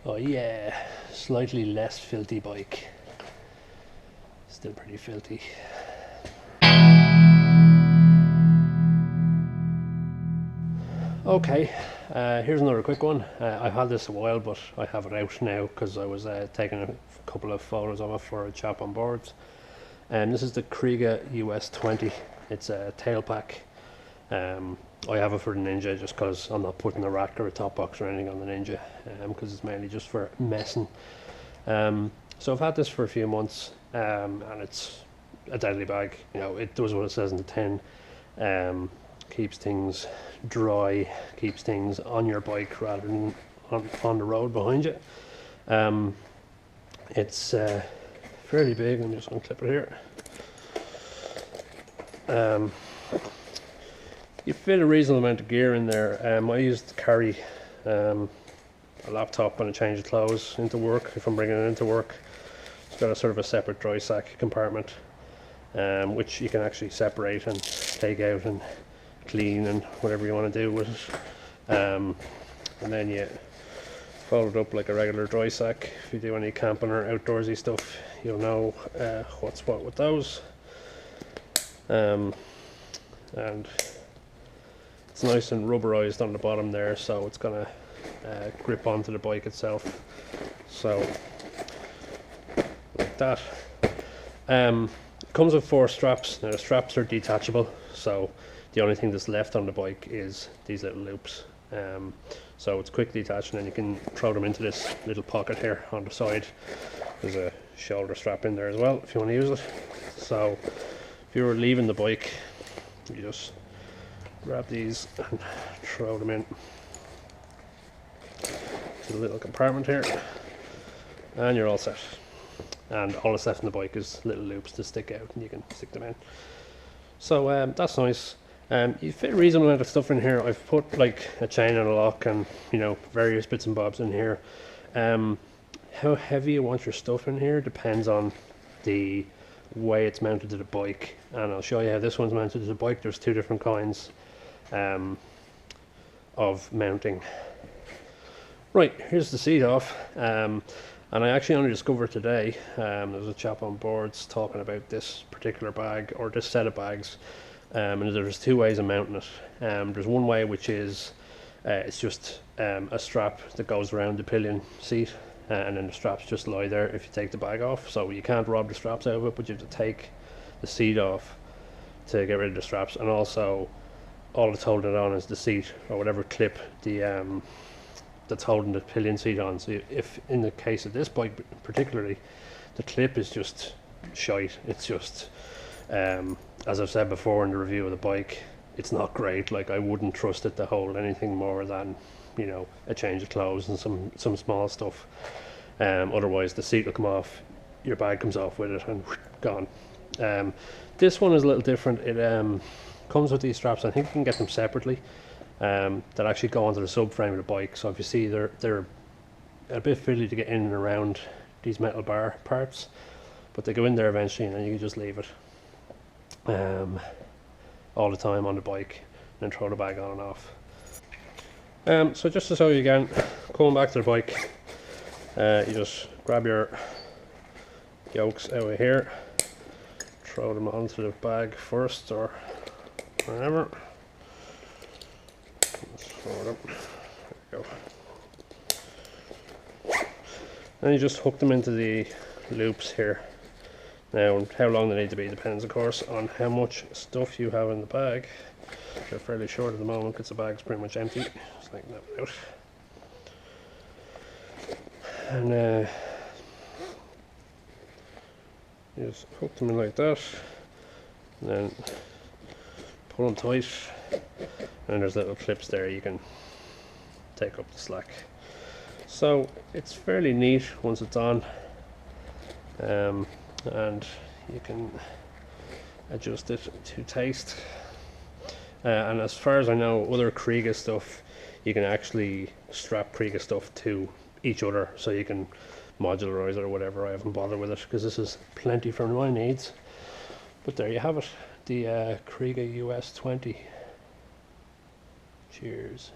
Oh yeah, slightly less filthy bike. Still pretty filthy. Okay, here's another quick one. I've had this a while, but I have it out now because I was taking a couple of photos of it for a chap on boards. And this is the Kriega US-20. It's a tail pack. I have it for the Ninja just because I'm not putting a rack or a top box or anything on the Ninja, because it's mainly just for messing. So I've had this for a few months, and it's a deadly bag. You know, it does what it says in the tin. Keeps things dry, keeps things on your bike rather than on the road behind you. It's fairly big. I'm just going to clip it here. You fit a reasonable amount of gear in there. I used to carry a laptop and a change of clothes into work if I'm bringing it into work. It's got a sort of a separate dry sack compartment, which you can actually separate and take out and clean and whatever you want to do with it. And then you fold it up like a regular dry sack. If you do any camping or outdoorsy stuff, you'll know what's what with those. And it's nice and rubberized on the bottom there, so it's gonna grip onto the bike itself. So like that. Comes with 4 straps. Now the straps are detachable, so the only thing that's left on the bike is these little loops. So it's quick detached, and then you can throw them into this little pocket here on the side. There's a shoulder strap in there as well if you want to use it. So if you were leaving the bike, you just grab these and throw them in to the little compartment here, and you're all set. And all that's left in the bike is little loops to stick out, and you can stick them in. So that's nice. You fit a reasonable amount of stuff in here. I've put like a chain and a lock and, you know, various bits and bobs in here. How heavy you want your stuff in here depends on the way it's mounted to the bike, and I'll show you how this one's mounted to the bike. There's 2 different kinds of mounting. Right, here's the seat off, and I actually only discovered today, there was a chap on boards talking about this particular bag, or this set of bags, and there's 2 ways of mounting it. There's one way which is it's just a strap that goes around the pillion seat, and then the straps just lie there if you take the bag off. So you can't rob the straps out of it, but you have to take the seat off to get rid of the straps. And also all that's holding it on is the seat, or whatever clip that's holding the pillion seat on. So if in the case of this bike particularly, the clip is just shite. It's just as I've said before in the review of the bike, it's not great. Like, I wouldn't trust it to hold anything more than, you know, a change of clothes and some small stuff. Otherwise the seat will come off, your bag comes off with it, and gone. This one is a little different. It comes with these straps. I think you can get them separately, that actually go onto the subframe of the bike. So if you see, they're a bit fiddly to get in and around these metal bar parts, but they go in there eventually, and then you can just leave it all the time on the bike, and then throw the bag on and off. So just to show you again, coming back to the bike, you just grab your yokes out of here, throw them onto the bag first, or wherever. Let's throw it up. There you go. Then you just hook them into the loops here. Now, how long they need to be depends, of course, on how much stuff you have in the bag. They're fairly short at the moment because the bag's pretty much empty. Just like that out. And you just hook them in like that, and then pull them tight, and there's little clips there you can take up the slack. So it's fairly neat once it's on, and you can adjust it to taste. And as far as I know, other Kriega stuff, you can actually strap Kriega stuff to each other, so you can modularize it or whatever. I haven't bothered with it because this is plenty for my needs. But there you have it, the Kriega US-20. Cheers.